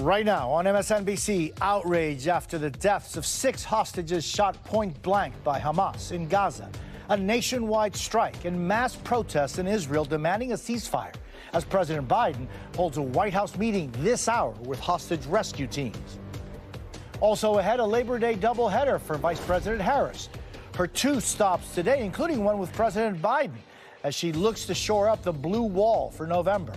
Right now on MSNBC, outrage after the deaths of 6 hostages shot point blank by Hamas in Gaza. A nationwide strike and mass protests in Israel demanding a ceasefire as President Biden holds a White House meeting this hour with hostage rescue teams. Also ahead, a Labor Day doubleheader for Vice President Harris. Her 2 stops today, including one with President Biden, as she looks to shore up the blue wall for November.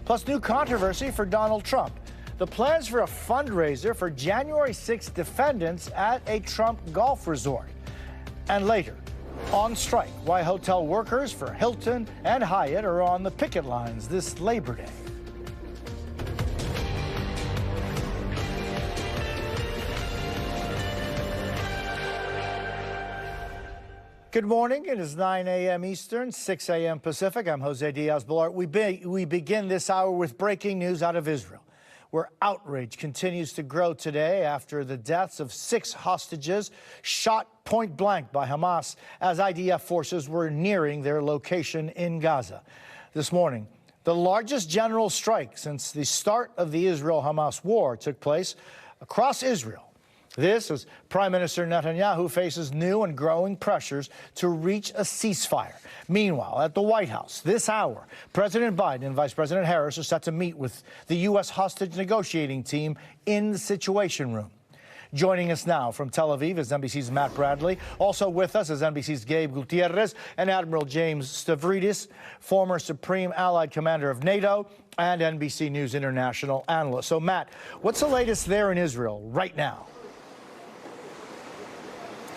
Plus, new controversy for Donald Trump. The plans for a fundraiser for January 6th defendants at a Trump golf resort. And later, on strike, why hotel workers for Hilton and Hyatt are on the picket lines this Labor Day. Good morning. It is 9 a.m. Eastern, 6 a.m. Pacific. I'm Jose Diaz-Balart. We begin this hour with breaking news out of Israel, where outrage continues to grow today after the deaths of 6 hostages shot point blank by Hamas as IDF forces were nearing their location in Gaza. This morning, the largest general strike since the start of the Israel-Hamas war took place across Israel. This as Prime Minister Netanyahu faces new and growing pressures to reach a ceasefire. Meanwhile, at the White House this hour, President Biden and Vice President Harris are set to meet with the U.S. hostage negotiating team in the Situation Room. Joining us now from Tel Aviv is NBC's Matt Bradley. Also with us is NBC's Gabe Gutierrez and Admiral James Stavridis, former Supreme Allied Commander of NATO and NBC News International analyst. So, Matt, what's the latest there in Israel right now?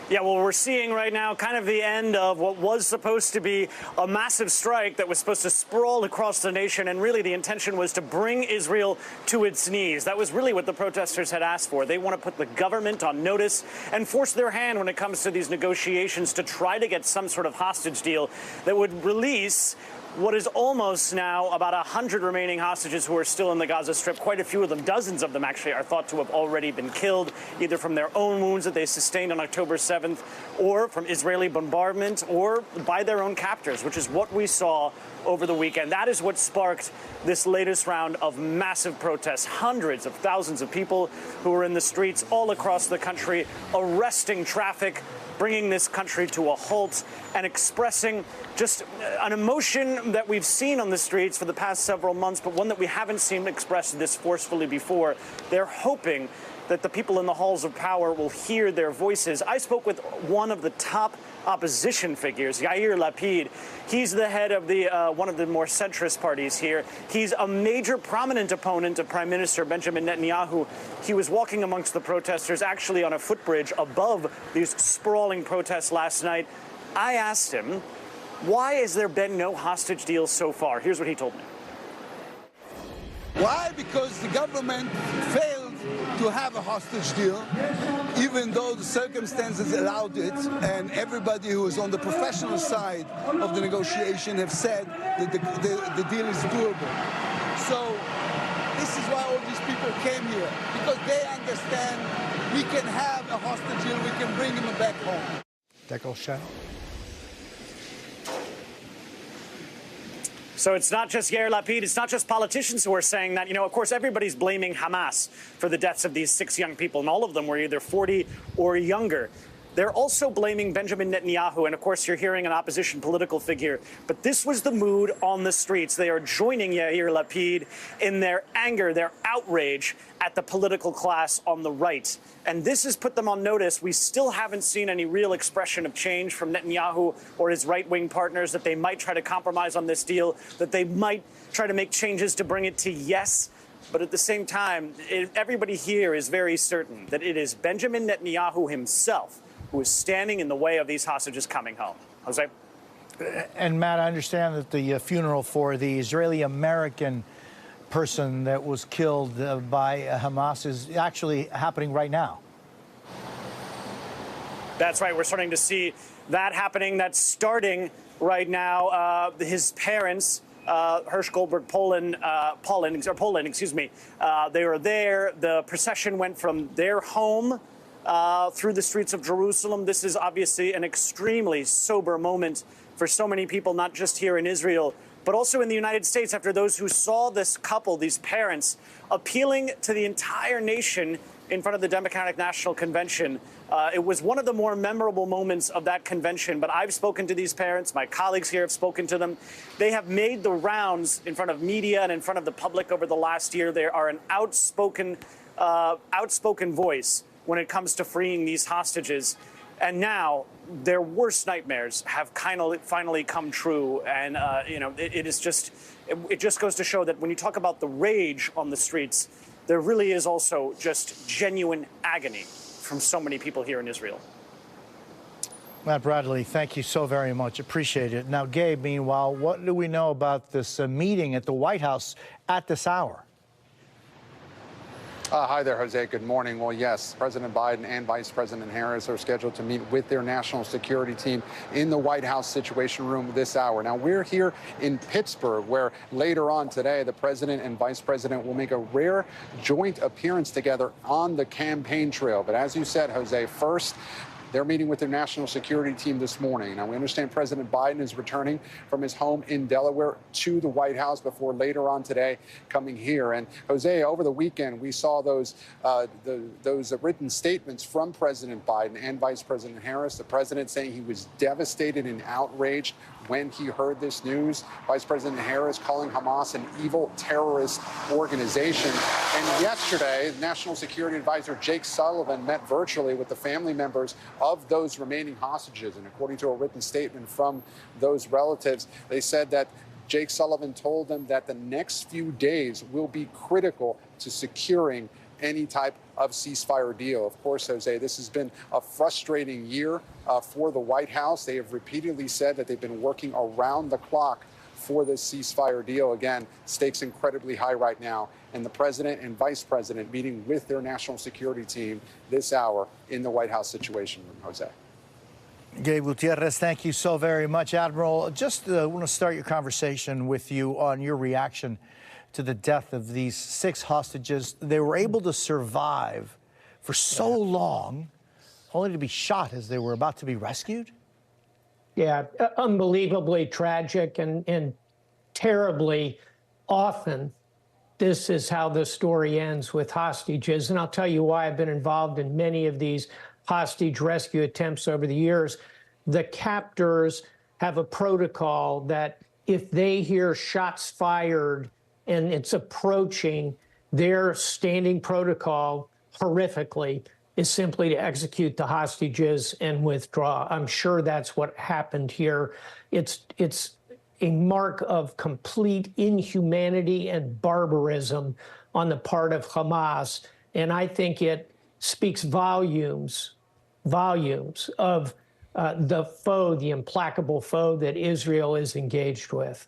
Yeah, well, we're seeing right now kind of the end of what was supposed to be a massive strike that was supposed to sprawl across the nation. And really the intention was to bring Israel to its knees. That was really what the protesters had asked for. They want to put the government on notice and force their hand when it comes to these negotiations to try to get some sort of hostage deal that would release what is almost now about 100 remaining hostages who are still in the Gaza Strip. Quite a few of them, dozens of them actually, are thought to have already been killed, either from their own wounds that they sustained on October 7th, or from Israeli bombardment, or by their own captors, which is what we saw over the weekend. That is what sparked this latest round of massive protests. Hundreds of thousands of people who were in the streets all across the country, arresting traffic, bringing this country to a halt, and expressing just an emotion that we've seen on the streets for the past several months, but one that we haven't seen expressed this forcefully before. They're hoping that the people in the halls of power will hear their voices. I spoke with one of the top opposition figures, Yair Lapid. He's the head of the one of the more centrist parties here. He's a major prominent opponent of Prime Minister Benjamin Netanyahu. He was walking amongst the protesters, actually on a footbridge above these sprawling protests last night. I asked him, why has there been no hostage deal so far? Here's what he told me. Why? Because the government failed to have a hostage deal, even though the circumstances allowed it, and everybody who is on the professional side of the negotiation have said that the deal is doable. So this is why all these people came here, because they understand we can have a hostage deal, we can bring them back home. So it's not just Yair Lapid, it's not just politicians who are saying that. You know, of course, everybody's blaming Hamas for the deaths of these 6 young people, and all of them were either 40 or younger. They're also blaming Benjamin Netanyahu, and of course you're hearing an opposition political figure. But this was the mood on the streets. They are joining Yair Lapid in their anger, their outrage at the political class on the right. And this has put them on notice. We still haven't seen any real expression of change from Netanyahu or his right-wing partners, that they might try to compromise on this deal, that they might try to make changes to bring it to yes. But at the same time, everybody here is very certain that it is Benjamin Netanyahu himself who is standing in the way of these hostages coming home. Jose? And Matt, I understand that the funeral for the Israeli-American person that was killed by Hamas is actually happening right now. That's right. We're starting to see that happening. That's starting right now. His parents, Hirsch Goldberg Poland, excuse me, they were there. The procession went from their home through the streets of Jerusalem. This is obviously an extremely sober moment for so many people, not just here in Israel, but also in the United States after those who saw this couple, these parents, appealing to the entire nation in front of the Democratic National Convention. It was one of the more memorable moments of that convention, but I've spoken to these parents. My colleagues here have spoken to them. They have made the rounds in front of media and in front of the public over the last year. They are an outspoken voice when it comes to freeing these hostages. And now their worst nightmares have finally come true. And, it just goes to show that when you talk about the rage on the streets, there really is also just genuine agony from so many people here in Israel. Matt Bradley, thank you so very much. Appreciate it. Now, Gabe, meanwhile, what do we know about this meeting at the White House at this hour? Hi there, Jose. Good morning. Well, yes, President Biden and Vice President Harris are scheduled to meet with their national security team in the White House Situation Room this hour. Now, we're here in Pittsburgh, where later on today, the president and vice president will make a rare joint appearance together on the campaign trail. But as you said, Jose, first, they're meeting with their national security team this morning. Now, we understand President Biden is returning from his home in Delaware to the White House before later on today coming here. And, Jose, over the weekend, we saw those written statements from President Biden and Vice President Harris. The president saying he was devastated and outraged when he heard this news. Vice President Harris calling Hamas an evil terrorist organization. And yesterday, National Security Advisor Jake Sullivan met virtually with the family members of those remaining hostages. And according to a written statement from those relatives, they said that Jake Sullivan told them that the next few days will be critical to securing any type of ceasefire deal. Of course, Jose, this has been a frustrating year for the White House. They have repeatedly said that they've been working around the clock for this ceasefire deal. Again, stakes incredibly high right now. And the president and vice president meeting with their national security team this hour in the White House Situation Room, Jose. Gabe Gutierrez, thank you so very much. Admiral, just want to start your conversation with you on your reaction to the death of these 6 hostages. They were able to survive for so long, only to be shot as they were about to be rescued? Yeah, unbelievably tragic and terribly often this is how the story ends with hostages. And I'll tell you why. I've been involved in many of these hostage rescue attempts over the years. The captors have a protocol that if they hear shots fired and it's approaching, their standing protocol, horrifically, is simply to execute the hostages and withdraw. I'm sure that's what happened here. It's a mark of complete inhumanity and barbarism on the part of Hamas. And I think it speaks volumes of the foe, the implacable foe that Israel is engaged with.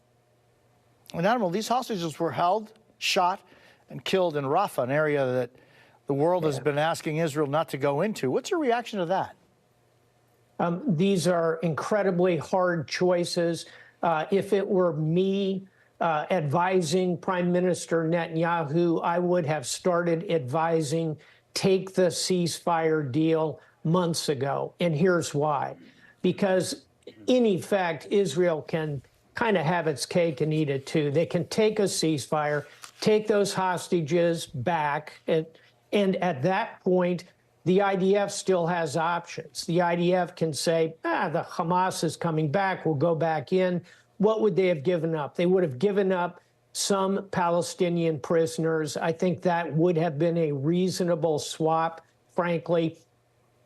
And Admiral, these hostages were held, shot, and killed in Rafah, an area that the world has been asking Israel not to go into. What's your reaction to that? These are incredibly hard choices. If it were me advising Prime Minister Netanyahu, I would have started advising take the ceasefire deal months ago. And here's why. Because in effect, Israel can kind of have its cake and eat it too. They can take a ceasefire, take those hostages back, and at that point, the IDF still has options. The IDF can say, the Hamas is coming back, we'll go back in. What would they have given up? They would have given up some Palestinian prisoners. I think that would have been a reasonable swap, frankly.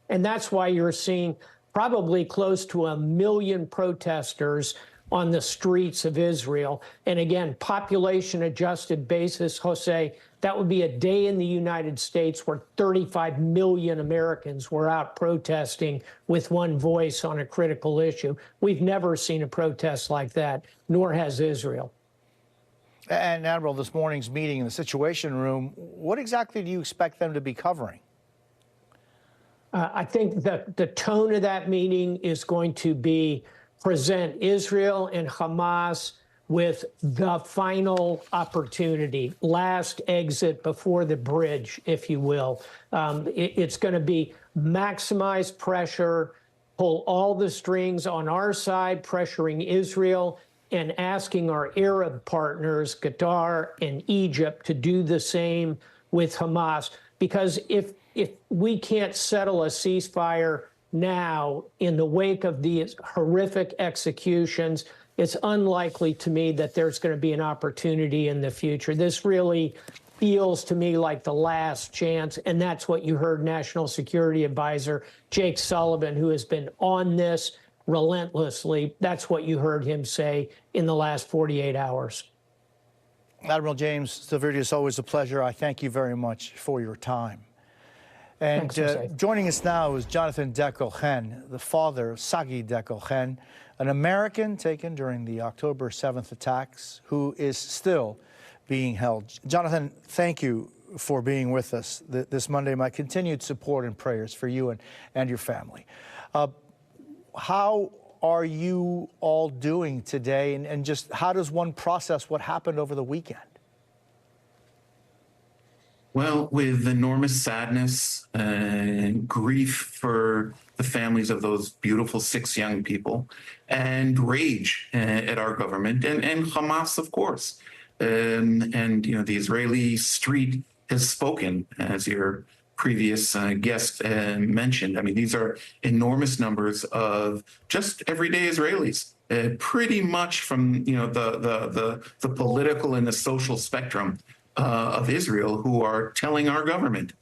And that's why you're seeing probably close to 1 million protesters on the streets of Israel. And again, population adjusted basis, Jose, that would be a day in the United States where 35 million Americans were out protesting with one voice on a critical issue. We've never seen a protest like that, nor has Israel. And Admiral, this morning's meeting in the Situation Room, what exactly do you expect them to be covering? I think that the tone of that meeting is going to be present Israel and Hamas with the final opportunity, last exit before the bridge, if you will. It's going to be maximize pressure, pull all the strings on our side, pressuring Israel, and asking our Arab partners, Qatar and Egypt, to do the same with Hamas. Because if we can't settle a ceasefire now in the wake of these horrific executions, it's unlikely to me that there's going to be an opportunity in the future. This really feels to me like the last chance, and that's what you heard National Security Advisor Jake Sullivan, who has been on this relentlessly, that's what you heard him say in the last 48 hours. Admiral James Stavridis, always a pleasure. I thank you very much for your time. And joining us now is Jonathan Dekel-Chen, the father of Sagi Dekel-Chen, an American taken during the October 7th attacks, who is still being held. Jonathan, thank you for being with us this Monday. My continued support and prayers for you and your family. How are you all doing today, and just how does one process what happened over the weekend? Well, with enormous sadness and grief for the families of those beautiful 6 young people, and rage at our government and Hamas, of course. And you know, the Israeli street has spoken, as your previous guest mentioned. I mean, these are enormous numbers of just everyday Israelis, pretty much from, you know, the political and the social spectrum of Israel, who are telling our government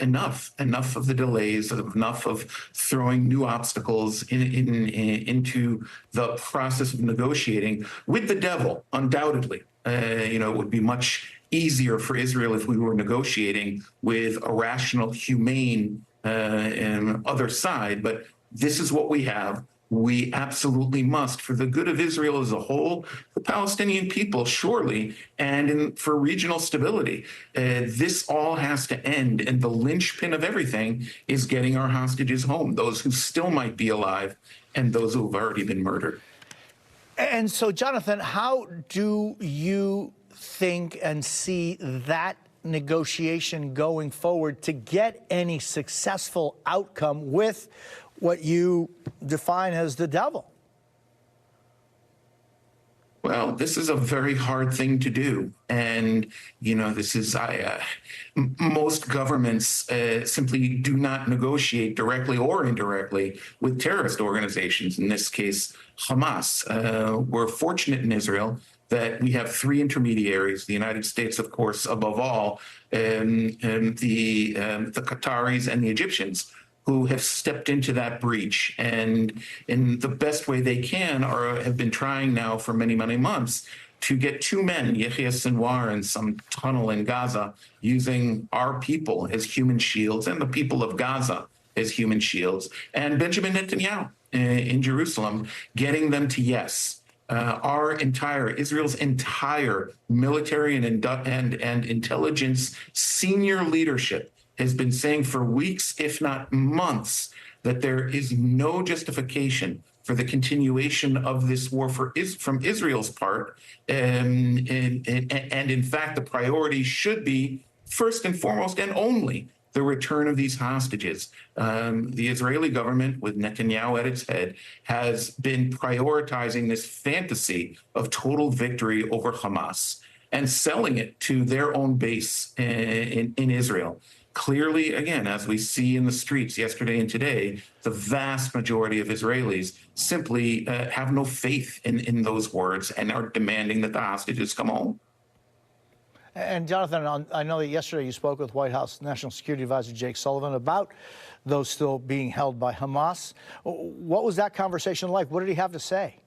enough of the delays, enough of throwing new obstacles into the process of negotiating with the devil, undoubtedly. You know, it would be much easier for Israel if we were negotiating with a rational, humane other side, but this is what we have. We absolutely must, for the good of Israel as a whole, the Palestinian people, surely, and for regional stability. This all has to end, and the linchpin of everything is getting our hostages home, those who still might be alive and those who have already been murdered. And so, Jonathan, how do you think and see that negotiation going forward to get any successful outcome with what you define as the devil? Well, this is a very hard thing to do. And, you know, this is, most governments simply do not negotiate directly or indirectly with terrorist organizations, in this case, Hamas. We're fortunate in Israel that we have 3 intermediaries, the United States, of course, above all, and the Qataris and the Egyptians, who have stepped into that breach, and in the best way they can have been trying now for many, many months to get 2 men, Yahya Sinwar, in some tunnel in Gaza, using our people as human shields and the people of Gaza as human shields, and Benjamin Netanyahu in Jerusalem, getting them to yes. Israel's entire military and intelligence senior leadership has been saying for weeks, if not months, that there is no justification for the continuation of this war from Israel's part. And in fact, the priority should be first and foremost and only the return of these hostages. The Israeli government, with Netanyahu at its head, has been prioritizing this fantasy of total victory over Hamas and selling it to their own base in Israel. Clearly, again, as we see in the streets yesterday and today, the vast majority of Israelis simply have no faith in those words and are demanding that the hostages come home. And Jonathan, I know that yesterday you spoke with White House National Security Advisor Jake Sullivan about those still being held by Hamas. What was that conversation like? What did he have to say?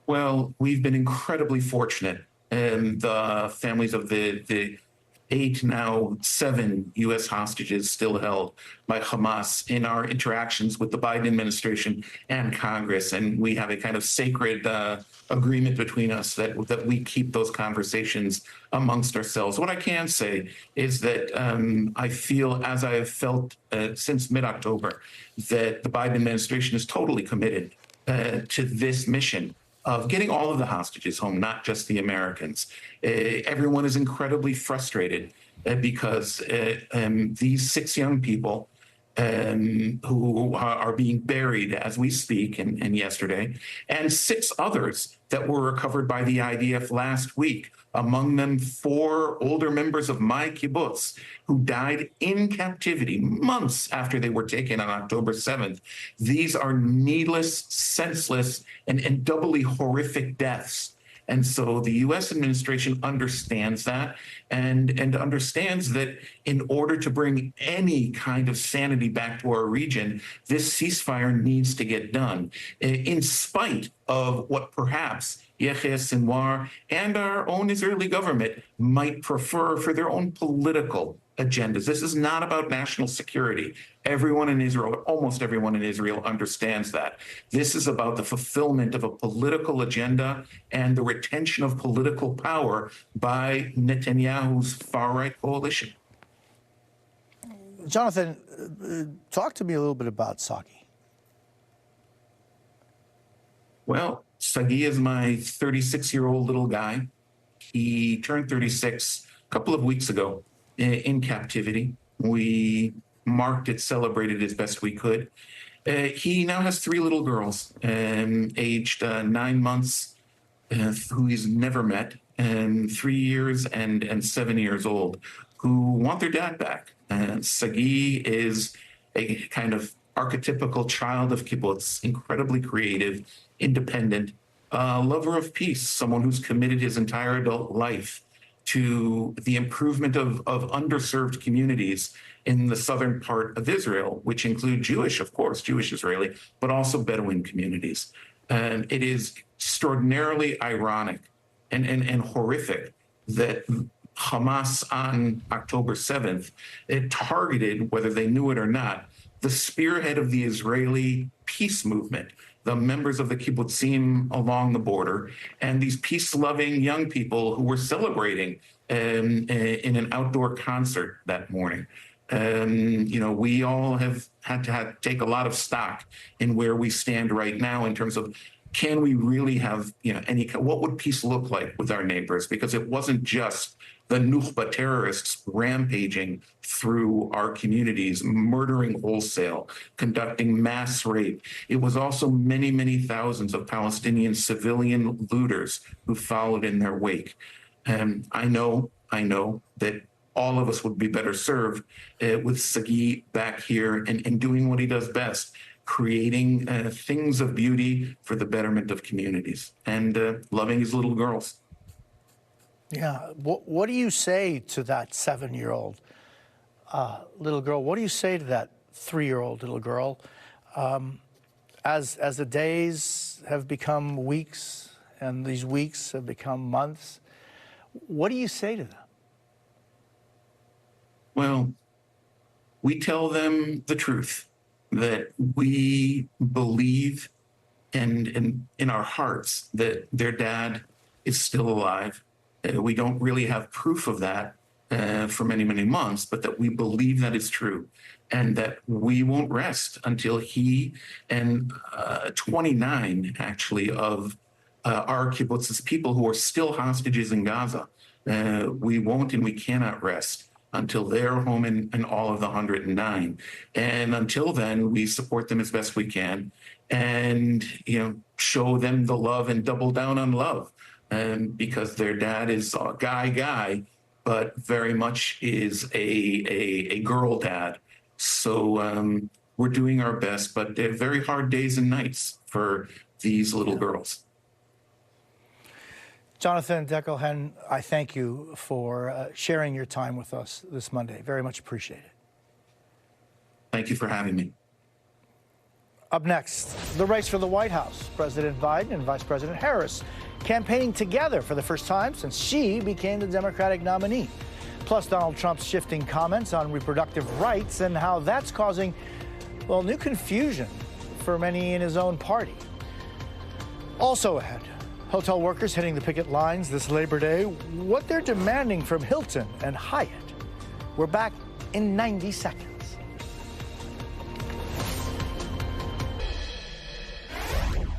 Well, we've been incredibly fortunate, and the families of the 8, now 7 U.S. hostages still held by Hamas in our interactions with the Biden administration and Congress. And we have a kind of sacred agreement between us that we keep those conversations amongst ourselves. What I can say is that I feel, as I have felt since mid-October, that the Biden administration is totally committed to this mission of getting all of the hostages home, not just the Americans. Everyone is incredibly frustrated because these 6 young people who are being buried as we speak, and yesterday, and 6 others that were recovered by the IDF last week. Among them, 4 older members of my kibbutz who died in captivity months after they were taken on October 7th. These are needless, senseless, and doubly horrific deaths. And so the U.S. administration understands that and understands that in order to bring any kind of sanity back to our region, this ceasefire needs to get done, in spite of what perhaps Yahya Sinwar and our own Israeli government might prefer for their own political agendas. This is not about national security. Everyone in Israel, almost everyone in Israel, understands that. This is about the fulfillment of a political agenda and the retention of political power by Netanyahu's far-right coalition. Jonathan, talk to me a little bit about Sagi. Well, Sagi is my 36-year-old little guy. He turned 36 a couple of weeks ago in captivity. We marked it, celebrated as best we could. He now has 3 little girls, aged 9 months, who he's never met, and 3 years and 7 years old, who want their dad back. Sagi is a kind of archetypical child of kibbutz, incredibly creative, independent, lover of peace, someone who's committed his entire adult life to the improvement of underserved communities in the southern part of Israel, which include Jewish, of course, Jewish Israeli, but also Bedouin communities. It is extraordinarily ironic and horrific that Hamas on October 7th, it targeted, whether they knew it or not, the spearhead of the Israeli peace movement, the members of the kibbutzim along the border, and these peace-loving young people who were celebrating in an outdoor concert that morning. We all have had to take a lot of stock in where we stand right now in terms of, can we really have, what would peace look like with our neighbors? Because it wasn't just the Nukhba terrorists rampaging through our communities, murdering wholesale, conducting mass rape. It was also many, many thousands of Palestinian civilian looters who followed in their wake. And I know that all of us would be better served with Sagi back here and doing what he does best, creating things of beauty for the betterment of communities and loving his little girls. Yeah. What do you say to that 7-year-old little girl? What do you say to that 3-year-old little girl as the days have become weeks and these weeks have become months? What do you say to them? Well, we tell them the truth, that we believe and in our hearts that their dad is still alive. We don't really have proof of that for many, many months, but that we believe that is true and that we won't rest until he and 29 actually of our kibbutz's people who are still hostages in Gaza. We won't and we cannot rest until they're home and all of the 109. And until then, we support them as best we can and, show them the love and double down on love. Because their dad is a guy, but very much is a girl dad. So we're doing our best, but they're very hard days and nights for these little girls. Jonathan Deckelhen, I thank you for sharing your time with us this Monday. Very much appreciated. Thank you for having me. Up next, the race for the White House. President Biden and Vice President Harris campaigning together for the first time since she became the Democratic nominee. Plus, Donald Trump's shifting comments on reproductive rights and how that's causing, new confusion for many in his own party. Also ahead, hotel workers hitting the picket lines this Labor Day, what they're demanding from Hilton and Hyatt. We're back in 90 seconds.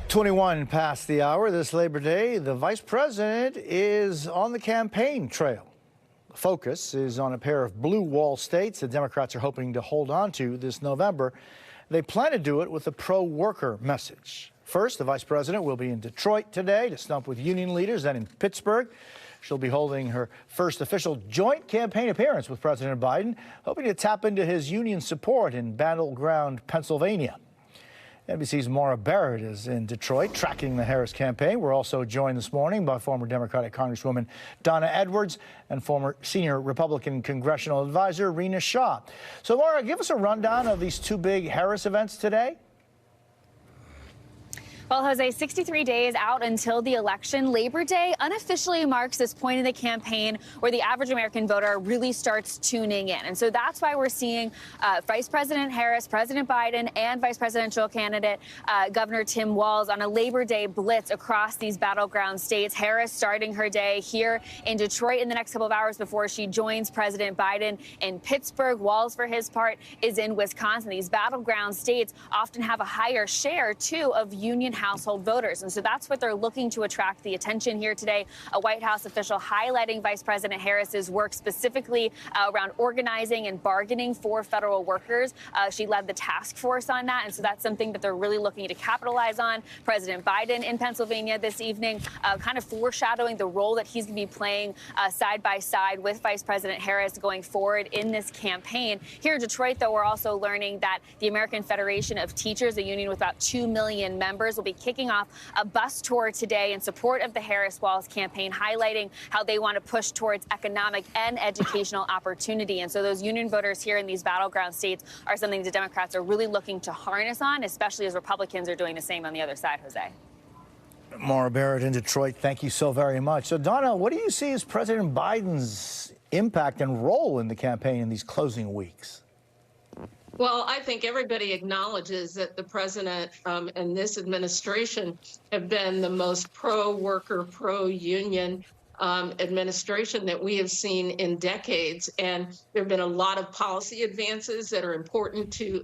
"21 past the hour this Labor Day, the vice president is on the campaign trail. The focus is on a pair of blue wall states the Democrats are hoping to hold on to this November. They plan to do it with a pro-worker message. First, the vice president will be in Detroit today to stump with union leaders, then in Pittsburgh. She'll be holding her first official joint campaign appearance with President Biden, hoping to tap into his union support in battleground Pennsylvania. NBC's Maura Barrett is in Detroit tracking the Harris campaign. We're also joined this morning by former Democratic Congresswoman Donna Edwards and former senior Republican congressional advisor Rena Shaw. So, Maura, give us a rundown of these two big Harris events today. Well, Jose, 63 days out until the election, Labor Day unofficially marks this point in the campaign where the average American voter really starts tuning in. And so that's why we're seeing Vice President Harris, President Biden, and Vice Presidential candidate Governor Tim Walz on a Labor Day blitz across these battleground states. Harris starting her day here in Detroit in the next couple of hours before she joins President Biden in Pittsburgh. Walz, for his part, is in Wisconsin. These battleground states often have a higher share, too, of union household voters. And so that's what they're looking to attract the attention here today. A White House official highlighting Vice President Harris's work specifically around organizing and bargaining for federal workers. She led the task force on that. And so that's something that they're really looking to capitalize on. President Biden in Pennsylvania this evening, kind of foreshadowing the role that he's going to be playing side by side with Vice President Harris going forward in this campaign. Here in Detroit, though, we're also learning that the American Federation of Teachers, a union with about 2 million members, will be kicking off a bus tour today in support of the Harris-Walz campaign, highlighting how they want to push towards economic and educational opportunity. And so those union voters here in these battleground states are something the Democrats are really looking to harness on, especially as Republicans are doing the same on the other side, Jose. Maura Barrett in Detroit, thank you so very much. So, Donna, what do you see as President Biden's impact and role in the campaign in these closing weeks? Well, I think everybody acknowledges that the president and this administration have been the most pro-worker, pro-union administration that we have seen in decades. And there have been a lot of policy advances that are important to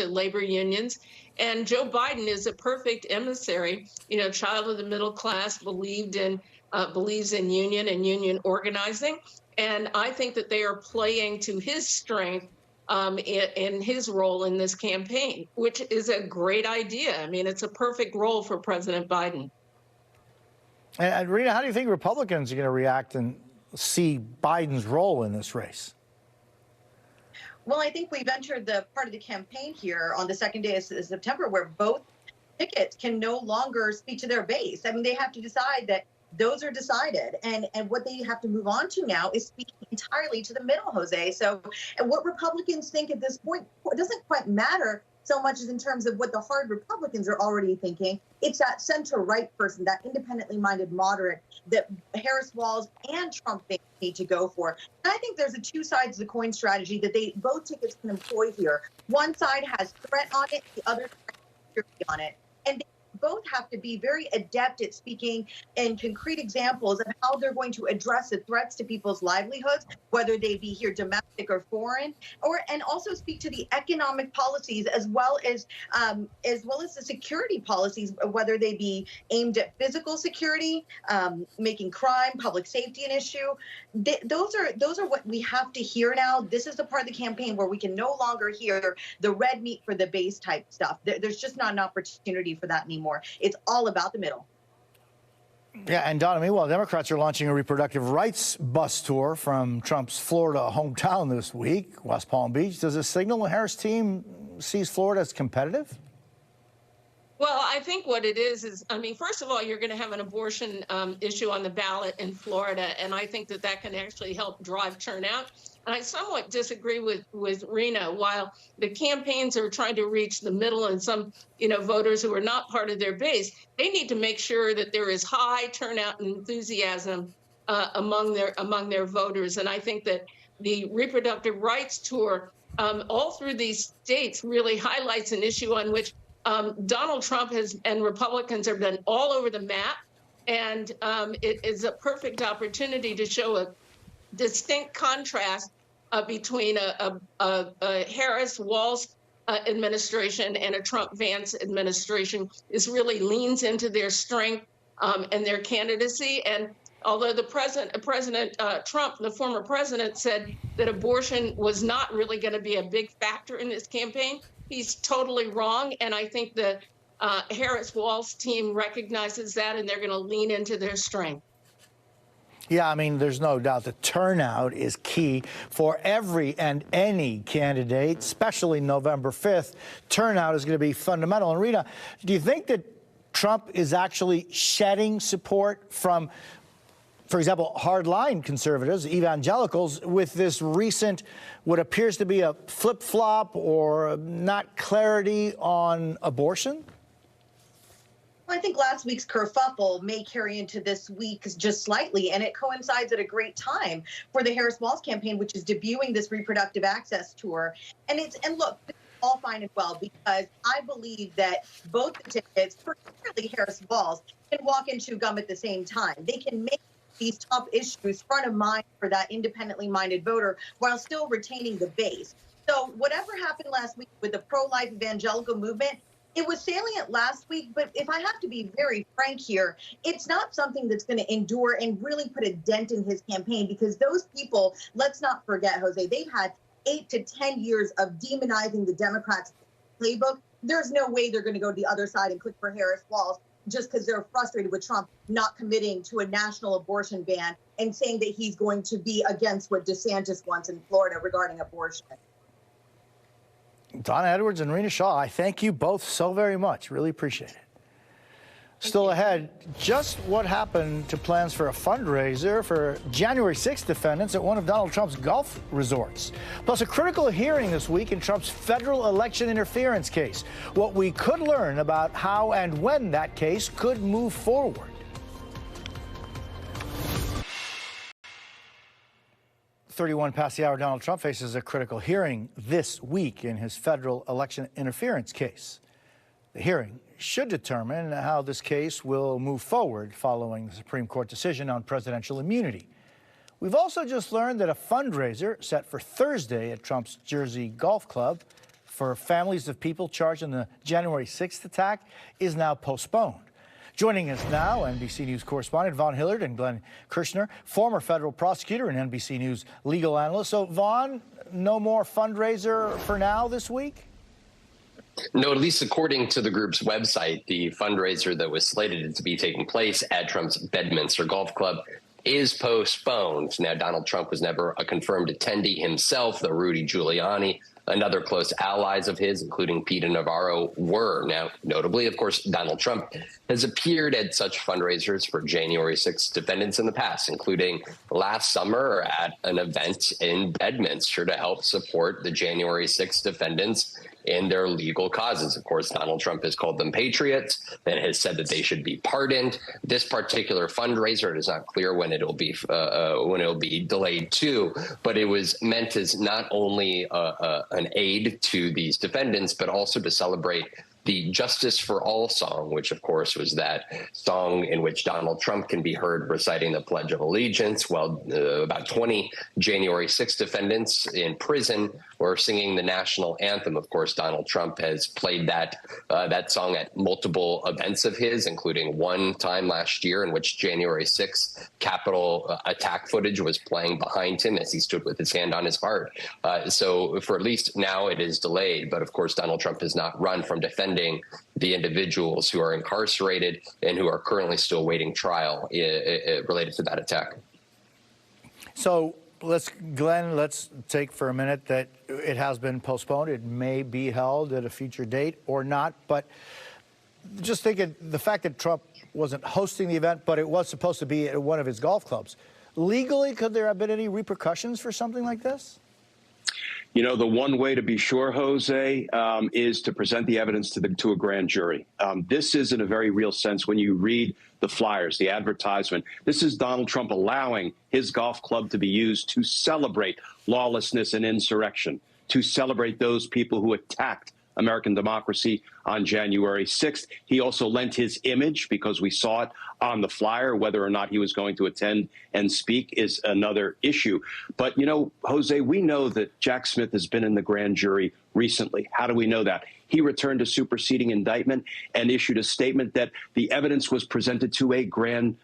labor unions. And Joe Biden is a perfect emissary, child of the middle class, believes in union and union organizing. And I think that they are playing to his strength in his role in this campaign, which is a great idea. I mean, it's a perfect role for President Biden. And Rena, how do you think Republicans are going to react and see Biden's role in this race? Well, I think we've entered the part of the campaign here on the second day of September where both tickets can no longer speak to their base. I mean, they have to decide that those are decided. And what they have to move on to now is speaking entirely to the middle, Jose. So and what Republicans think at this point doesn't quite matter so much as in terms of what the hard Republicans are already thinking. It's that center-right person, that independently minded moderate that Harris-Walz and Trump need to go for. And I think there's a two sides of the coin strategy that both tickets can employ here. One side has threat on it, the other has security on it. And they both have to be very adept at speaking in concrete examples of how they're going to address the threats to people's livelihoods, whether they be here domestic or foreign, and also speak to the economic policies as well as the security policies, whether they be aimed at physical security, making crime, public safety an issue. Those are what we have to hear now. This is the part of the campaign where we can no longer hear the red meat for the base type stuff. There's just not an opportunity for that anymore. It's all about the middle. Yeah, and Donna, meanwhile, Democrats are launching a reproductive rights bus tour from Trump's Florida hometown this week, West Palm Beach. Does this signal the Harris team sees Florida as competitive? Well, I think what it is, I mean, first of all, you're going to have an abortion issue on the ballot in Florida, and I think that can actually help drive turnout. And I somewhat disagree with Rena. While the campaigns are trying to reach the middle and some, voters who are not part of their base, they need to make sure that there is high turnout and enthusiasm among their voters. And I think that the reproductive rights tour all through these states really highlights an issue on which Donald Trump and Republicans have been all over the map. And it is a perfect opportunity to show a distinct contrast between a Harris-Walz administration and a Trump-Vance administration. This really leans into their strength and their candidacy. And Although President Trump, the former president, said that abortion was not really going to be a big factor in this campaign, he's totally wrong. And I think the Harris-Walz team recognizes that, and they're going to lean into their strength. Yeah, I mean, there's no doubt the turnout is key for every and any candidate, especially November 5th. Turnout is going to be fundamental. And Rita, do you think that Trump is actually shedding support from, for example, hardline conservatives, evangelicals, with this recent, what appears to be a flip-flop or not clarity on abortion? I think last week's kerfuffle may carry into this week just slightly, and it coincides at a great time for the Harris-Walz campaign, which is debuting this reproductive access tour. And look, it's all fine and well, because I believe that both the tickets, particularly Harris-Walz, can walk and chew gum at the same time. They can make these top issues front of mind for that independently minded voter while still retaining the base. So whatever happened last week with the pro-life evangelical movement, it was salient last week, but if I have to be very frank here, it's not something that's going to endure and really put a dent in his campaign, because those people, let's not forget, Jose, they've had 8 to 10 years of demonizing the Democrats' playbook. There's no way they're going to go to the other side and click for Harris-Walz just because they're frustrated with Trump not committing to a national abortion ban and saying that he's going to be against what DeSantis wants in Florida regarding abortion. Donna Edwards and Rena Shaw, I thank you both so very much. Really appreciate it. Still ahead, just what happened to plans for a fundraiser for January 6th defendants at one of Donald Trump's golf resorts. Plus, a critical hearing this week in Trump's federal election interference case. What we could learn about how and when that case could move forward. 31 past the hour, Donald Trump faces a critical hearing this week in his federal election interference case. The hearing should determine how this case will move forward following the Supreme Court decision on presidential immunity. We've also just learned that a fundraiser set for Thursday at Trump's Jersey Golf Club for families of people charged in the January 6th attack is now postponed. Joining us now, NBC News correspondent Vaughn Hillard and Glenn Kirshner, former federal prosecutor and NBC News legal analyst. So, Vaughn, no more fundraiser for now this week? No, at least according to the group's website, the fundraiser that was slated to be taking place at Trump's Bedminster Golf Club is postponed. Now, Donald Trump was never a confirmed attendee himself, though Rudy Giuliani and other close allies of his, including Peter Navarro, were. Now, notably, of course, Donald Trump has appeared at such fundraisers for January 6th defendants in the past, including last summer at an event in Bedminster to help support the January 6th defendants in their legal causes. Of course, Donald Trump has called them patriots and has said that they should be pardoned. This particular fundraiser, it is not clear when it'll be delayed to, but it was meant as not only an aid to these defendants, but also to celebrate the Justice for All song, which, of course, was that song in which Donald Trump can be heard reciting the Pledge of Allegiance, while about 20 January 6 defendants in prison were singing the national anthem. Of course, Donald Trump has played that song at multiple events of his, including one time last year in which January 6 Capitol attack footage was playing behind him as he stood with his hand on his heart. So for at least now it is delayed. But of course, Donald Trump has not run from defending the individuals who are incarcerated and who are currently still waiting trial related to that attack. So Glenn, let's take for a minute that it has been postponed. It may be held at a future date or not. But just think of the fact that Trump wasn't hosting the event, but it was supposed to be at one of his golf clubs. Legally, could there have been any repercussions for something like this? You know, the one way to be sure, Jose, is to present the evidence to a grand jury. This is, in a very real sense, when you read the flyers, the advertisement, this is Donald Trump allowing his golf club to be used to celebrate lawlessness and insurrection, to celebrate those people who attacked American democracy on January 6th. He also lent his image, because we saw it on the flyer. Whether or not he was going to attend and speak is another issue. But, you know, Jose, we know that Jack Smith has been in the grand jury recently. How do we know that? he returned a superseding indictment and issued a statement that the evidence was presented to a brand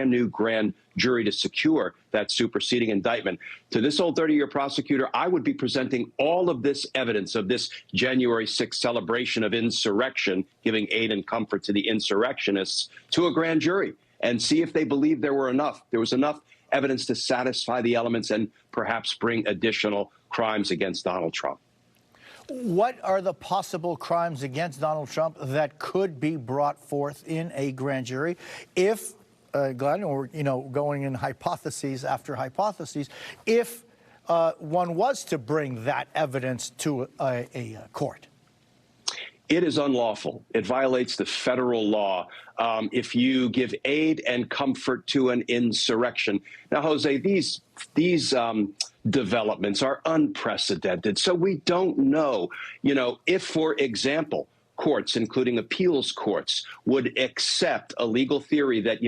new grand jury to secure that superseding indictment. To this old 30-year prosecutor, I would be presenting all of this evidence of this January 6th celebration of insurrection, giving aid and comfort to the insurrectionists, to a grand jury and see if they believe there was enough evidence to satisfy the elements and perhaps bring additional crimes against Donald Trump. What are the possible crimes against Donald Trump that could be brought forth in a grand jury if, Glenn, or, going in hypotheses after hypotheses, if one was to bring that evidence to a court? It is unlawful. It violates the federal law if you give aid and comfort to an insurrection. Now, Jose, these developments are unprecedented. So we don't know, if, for example, courts, including appeals courts, would accept a legal theory that,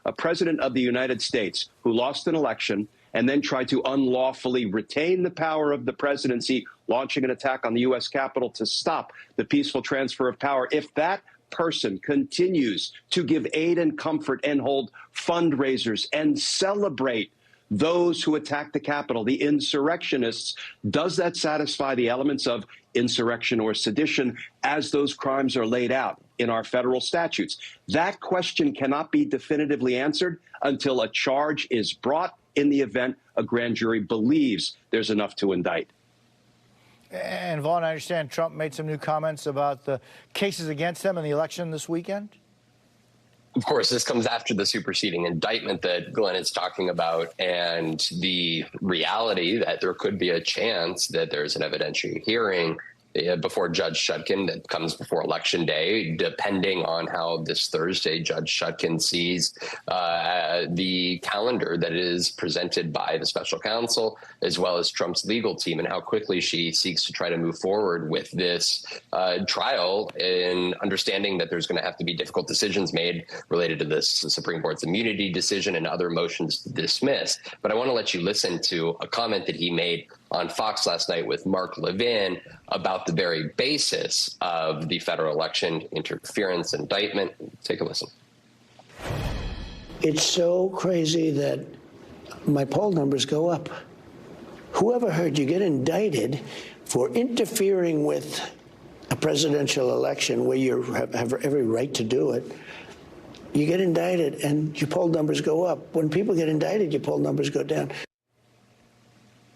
a president of the United States who lost an election and then tried to unlawfully retain the power of the presidency, launching an attack on the U.S. Capitol to stop the peaceful transfer of power. If that person continues to give aid and comfort and hold fundraisers and celebrate those who attack the Capitol, the insurrectionists, does that satisfy the elements of insurrection or sedition as those crimes are laid out in our federal statutes? That question cannot be definitively answered until a charge is brought in the event a grand jury believes there's enough to indict. And Vaughn, I understand Trump made some new comments about the cases against him in the election this weekend. Of course, this comes after the superseding indictment that Glenn is talking about and the reality that there could be a chance that there's an evidentiary hearing before Judge Shutkin that comes before Election Day, depending on how this Thursday Judge Shutkin sees the calendar that is presented by the special counsel, as well as Trump's legal team, and how quickly she seeks to try to move forward with this trial, in understanding that there's going to have to be difficult decisions made related to this Supreme Court's immunity decision and other motions to dismiss. But I want to let you listen to a comment that he made on Fox last night with Mark Levin about the very basis of the federal election interference indictment. Take a listen. It's so crazy that my poll numbers go up. Whoever heard you get indicted for interfering with a presidential election where you have every right to do it? You get indicted and your poll numbers go up. When people get indicted, your poll numbers go down.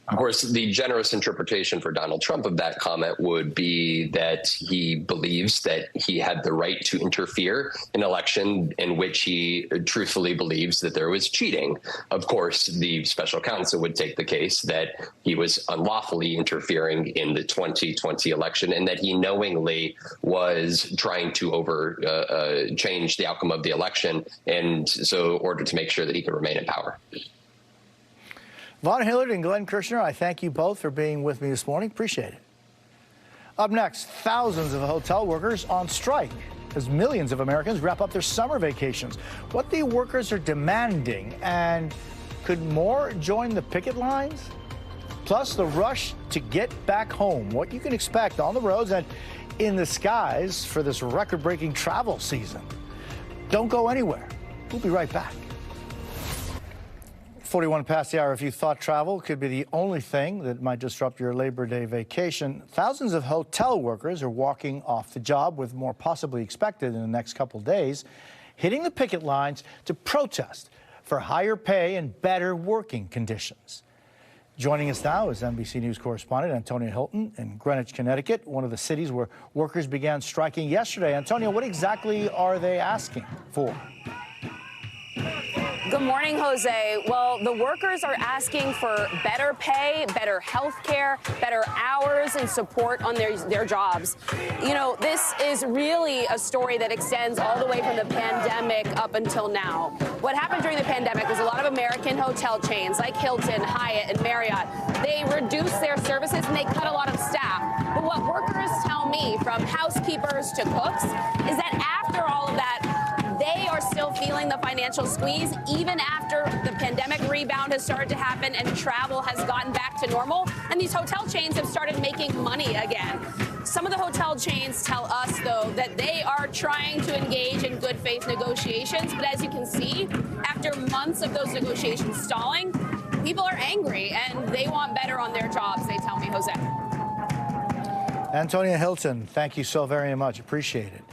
Of course, the generous interpretation for Donald Trump of that comment would be that he believes that he had the right to interfere in an election in which he truthfully believes that there was cheating. Of course, the special counsel would take the case that he was unlawfully interfering in the 2020 election and that he knowingly was trying to change the outcome of the election, and so in order to make sure that he could remain in power. Vaughn Hillard and Glenn Kirshner, I thank you both for being with me this morning. Appreciate it. Up next, thousands of hotel workers on strike as millions of Americans wrap up their summer vacations. What the workers are demanding, and could more join the picket lines? Plus, the rush to get back home. What you can expect on the roads and in the skies for this record-breaking travel season. Don't go anywhere. We'll be right back. 41 past the hour. If you thought travel could be the only thing that might disrupt your Labor Day vacation, thousands of hotel workers are walking off the job, with more possibly expected in the next couple of days, hitting the picket lines to protest for higher pay and better working conditions. Joining us now is NBC News correspondent Antonia Hilton in Greenwich, Connecticut, one of the cities where workers began striking yesterday. Antonia, what exactly are they asking for? Good morning, Jose. Well, the workers are asking for better pay, better health care, better hours and support on their jobs. You know, this is really a story that extends all the way from the pandemic up until now. What happened during the pandemic was a lot of American hotel chains like Hilton, Hyatt, and Marriott, they reduced their services and they cut a lot of staff. But what workers tell me, from housekeepers to cooks, is that after all of that, they are still feeling the financial squeeze, even after the pandemic rebound has started to happen and travel has gotten back to normal, and these hotel chains have started making money again. Some of the hotel chains tell us, though, that they are trying to engage in good faith negotiations. But as you can see, after months of those negotiations stalling, people are angry and they want better on their jobs, they tell me, Jose. Antonia Hilton, thank you so very much. Appreciate it.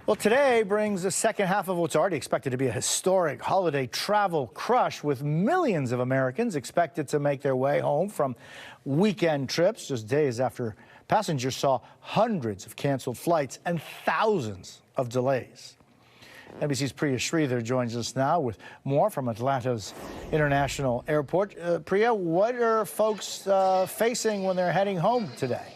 Well, today brings the second half of what's already expected to be a historic holiday travel crush, with millions of Americans expected to make their way home from weekend trips just days after passengers saw hundreds of canceled flights and thousands of delays. NBC's Priya Sridhar joins us now with more from Atlanta's International Airport. Priya, what are folks facing when they're heading home today?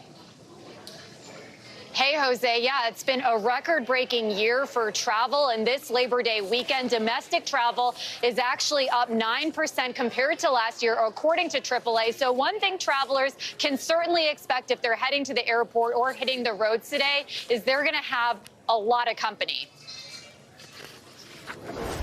Hey, Jose. Yeah, it's been a record-breaking year for travel, and this Labor Day weekend, domestic travel is actually up 9% compared to last year, according to AAA. So one thing travelers can certainly expect if they're heading to the airport or hitting the roads today is they're going to have a lot of company.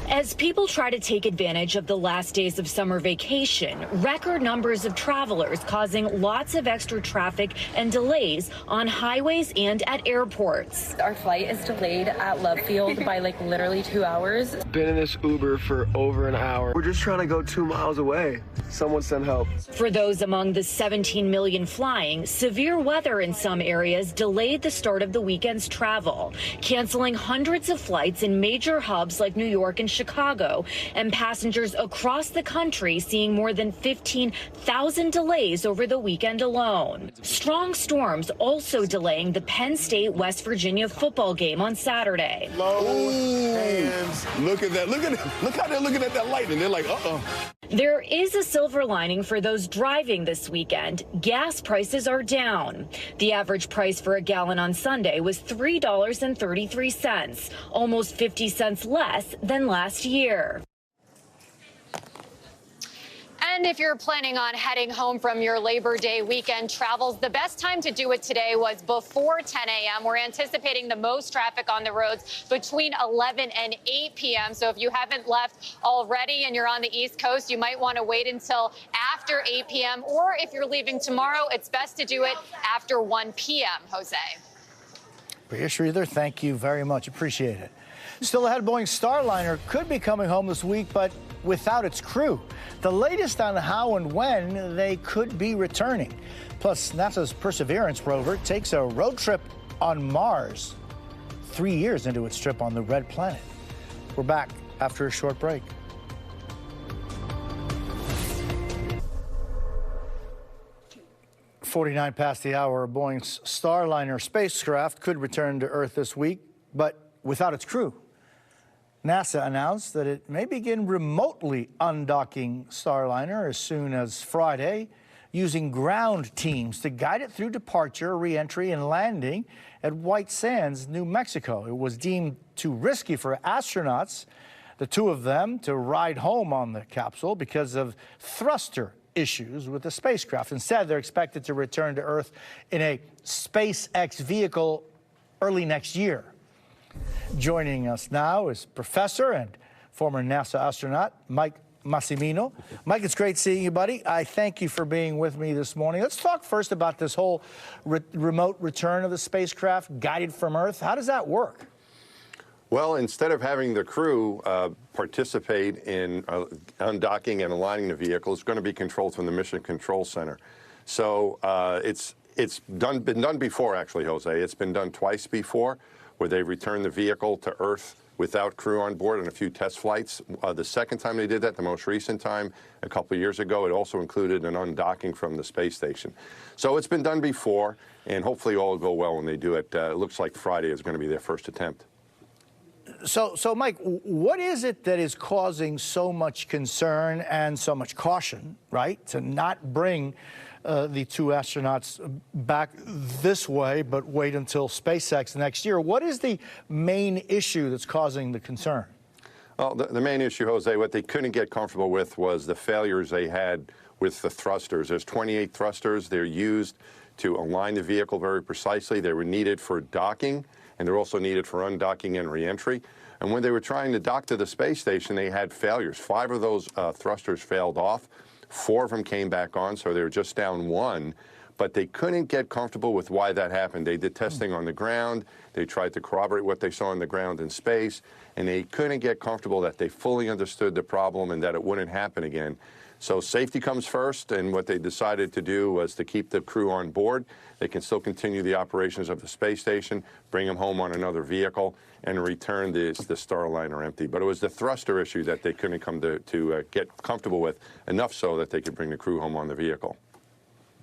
As people try to take advantage of the last days of summer vacation, record numbers of travelers causing lots of extra traffic and delays on highways and at airports. Our flight is delayed at Love Field by like literally 2 hours. Been in this Uber for over an hour. We're just trying to go 2 miles away. Someone send help. For those among the 17 million flying, severe weather in some areas delayed the start of the weekend's travel, canceling hundreds of flights in major hubs like New York and Chicago, and passengers across the country seeing more than 15,000 delays over the weekend alone. Strong storms also delaying the Penn State-West Virginia football game on Saturday. Low hands. Look at that. Look how they're looking at that lightning. They're like, uh-oh. There is a silver lining for those driving this weekend. Gas prices are down. The average price for a gallon on Sunday was $3.33, almost 50 cents less than last year. And if you're planning on heading home from your Labor Day weekend travels, the best time to do it today was before 10 a.m. We're anticipating the most traffic on the roads between 11 and 8 p.m. So if you haven't left already and you're on the East Coast, you might want to wait until after 8 p.m. Or if you're leaving tomorrow, it's best to do it after 1 p.m., Jose. Priya Sridhar, thank you very much. Appreciate it. Still ahead, Boeing Starliner could be coming home this week, but without its crew. The latest on how and when they could be returning. Plus, NASA's Perseverance rover takes a road trip on Mars 3 years into its trip on the Red Planet. We're back after a short break. "49 past the hour, Boeing's Starliner spacecraft could return to Earth this week, but without its crew. NASA announced that it may begin remotely undocking Starliner as soon as Friday, using ground teams to guide it through departure, re-entry, and landing at White Sands, New Mexico. It was deemed too risky for astronauts, the two of them, to ride home on the capsule because of thruster issues with the spacecraft. Instead, they're expected to return to Earth in a SpaceX vehicle early next year. Joining us now is Professor and former NASA astronaut Mike Massimino. Mike, it's great seeing you, buddy. I thank you for being with me this morning. Let's talk first about this whole remote return of the spacecraft guided from Earth. How does that work? Well, instead of having the crew participate in undocking and aligning the vehicle, it's going to be controlled from the Mission Control Center. So it's been done before, actually, Jose. It's been done twice before, where they returned the vehicle to Earth without crew on board on a few test flights. The second time they did that, the most recent time, a couple of years ago, it also included an undocking from the space station. So it's been done before, and hopefully all will go well when they do it. It looks like Friday is going to be their first attempt. So Mike, what is it that is causing so much concern and so much caution, right, to not bring the two astronauts back this way, but wait until SpaceX next year? What is the main issue that's causing the concern? Well, the main issue, Jose, what they couldn't get comfortable with was the failures they had with the thrusters. There's 28 thrusters. They're used to align the vehicle very precisely. They were needed for docking, and they're also needed for undocking and reentry. And when they were trying to dock to the space station, they had failures. 5 of those thrusters failed off. 4 of them came back on, so they were just down 1. but they couldn't get comfortable with why that happened. They did testing on the ground. They tried to corroborate what they saw on the ground in space, and they couldn't get comfortable that they fully understood the problem and that it wouldn't happen again. So safety comes first, and what they decided to do was to keep the crew on board. They can still continue the operations of the space station, bring them home on another vehicle, and return the Starliner empty. But it was the thruster issue that they couldn't come to get comfortable with, enough so that they could bring the crew home on the vehicle.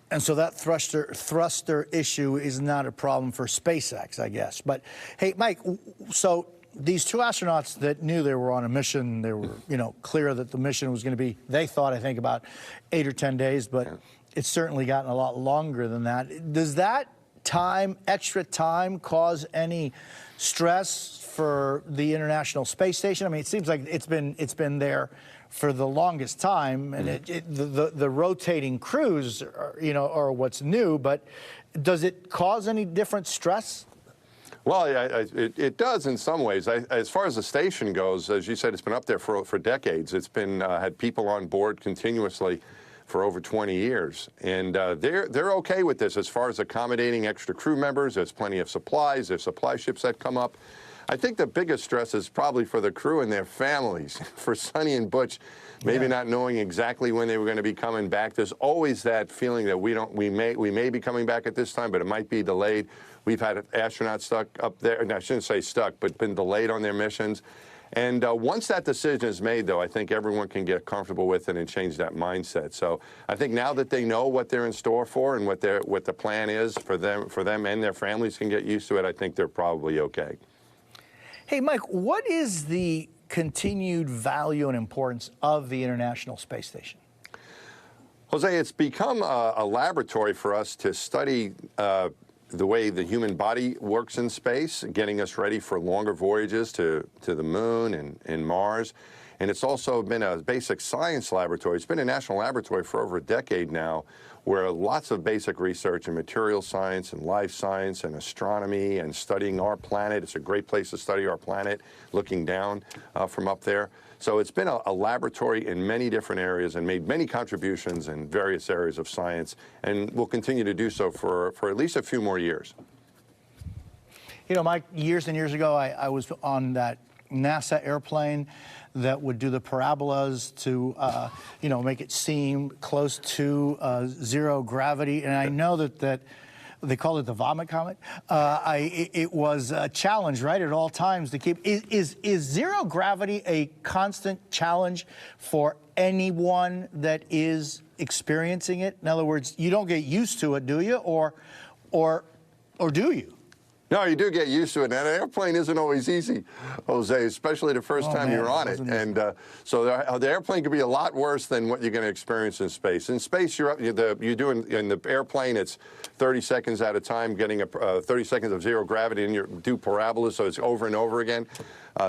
And so that thruster issue is not a problem for SpaceX, I guess. But hey, Mike, so these two astronauts that knew they were on a mission, they were, clear that the mission was going to be, they thought, I think, about 8 or 10 days, but it's certainly gotten a lot longer than that. Does that time, extra time, cause any stress for the International Space Station? I mean, it seems like it's been there for the longest time, and the rotating crews are what's new, but does it cause any different stress? Well, it does in some ways. As far as the station goes, as you said, it's been up there for decades. It's been had people on board continuously for over 20 years, and they're okay with this as far as accommodating extra crew members. There's plenty of supplies. There's supply ships that come up. I think the biggest stress is probably for the crew and their families. For Sonny and Butch, maybe not knowing exactly when they were going to be coming back. There's always that feeling that we may be coming back at this time, but it might be delayed. We've had astronauts stuck up there, and I shouldn't say stuck, but been delayed on their missions. And once that decision is made, though, I think everyone can get comfortable with it and change that mindset. So I think now that they know what they're in store for and what the plan is for them and their families can get used to it, I think they're probably okay. Hey, Mike, what is the continued value and importance of the International Space Station? Jose, it's become a laboratory for us to study the way the human body works in space, getting us ready for longer voyages to the moon and Mars. And it's also been a basic science laboratory. It's been a national laboratory for over a decade now, where lots of basic research in material science and life science and astronomy and studying our planet. It's a great place to study our planet, looking down from up there. So it's been a laboratory in many different areas and made many contributions in various areas of science, and will continue to do so for at least a few more years. Mike, years and years ago, I was on that NASA airplane that would do the parabolas to, make it seem close to zero gravity. And I know that they call it the vomit comet. It was a challenge, right, at all times to keep. Is zero gravity a constant challenge for anyone that is experiencing it? In other words, you don't get used to it, do you, or do you? No, you do get used to it. And an airplane isn't always easy, Jose, especially the first time you're on it. And so the airplane could be a lot worse than what you're going to experience in space. In space, you're doing in the airplane, it's 30 seconds at a time, getting 30 seconds of zero gravity, and you do parabolas, so it's over and over again.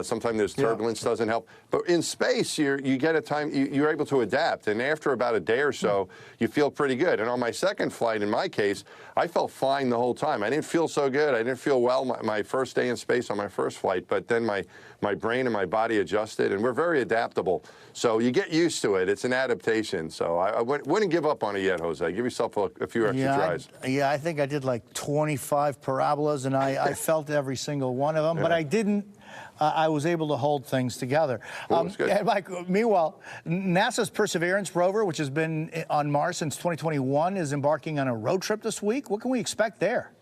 Sometimes there's turbulence, doesn't help. But in space, you get a time, you're able to adapt. And after about a day or so, you feel pretty good. And on my second flight, in my case, I felt fine the whole time. I didn't feel so good. I didn't feel well my first day in space on my first flight. But then my brain and my body adjusted, and we're very adaptable. So you get used to it. It's an adaptation. So I wouldn't give up on it yet, Jose. Give yourself a few extra tries. I think I did like 25 parabolas, and I felt every single one of them. But I didn't. I was able to hold things together. Mike, meanwhile, NASA's Perseverance rover, which has been on Mars since 2021, is embarking on a road trip this week. What can we expect there?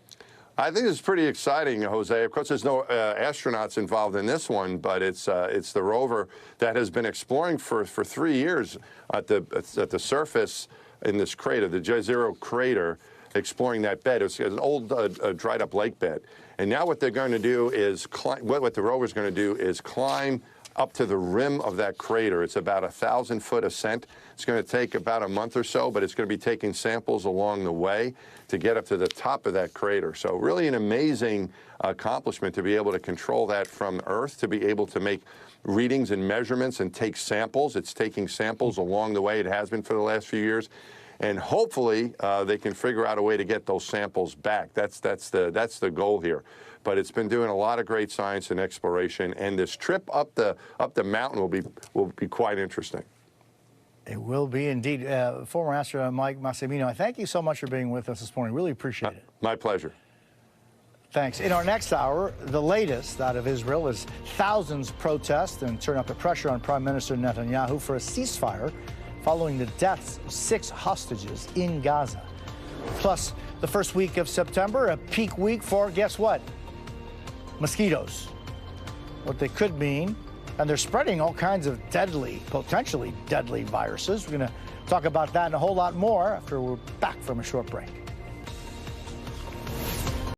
I think it's pretty exciting, Jose. Of course, there's no astronauts involved in this one, but it's the rover that has been exploring for 3 years at the surface in this crater, the Jezero crater, exploring that bed. It's an old dried up lake bed. And now what they're going to do is what the rover's going to do is climb up to the rim of that crater. It's about 1,000-foot ascent. It's going to take about a month or so, but it's going to be taking samples along the way to get up to the top of that crater. So really an amazing accomplishment to be able to control that from Earth, to be able to make readings and measurements and take samples. It's taking samples along the way. It has been for the last few years. And hopefully they can figure out a way to get those samples back. That's the goal here. But it's been doing a lot of great science and exploration, and this trip up the mountain will be quite interesting. It will be indeed. Former astronaut Mike Massimino, I thank you so much for being with us this morning. Really appreciate it. My pleasure. Thanks. In our next hour, the latest out of Israel is thousands protest and turn up the pressure on Prime Minister Netanyahu for a ceasefire following the deaths of 6 hostages in Gaza. Plus, the first week of September, a peak week for, guess what? Mosquitoes. What they could mean. And they're spreading all kinds of deadly, potentially deadly viruses. We're going to talk about that and a whole lot more after we're back from a short break.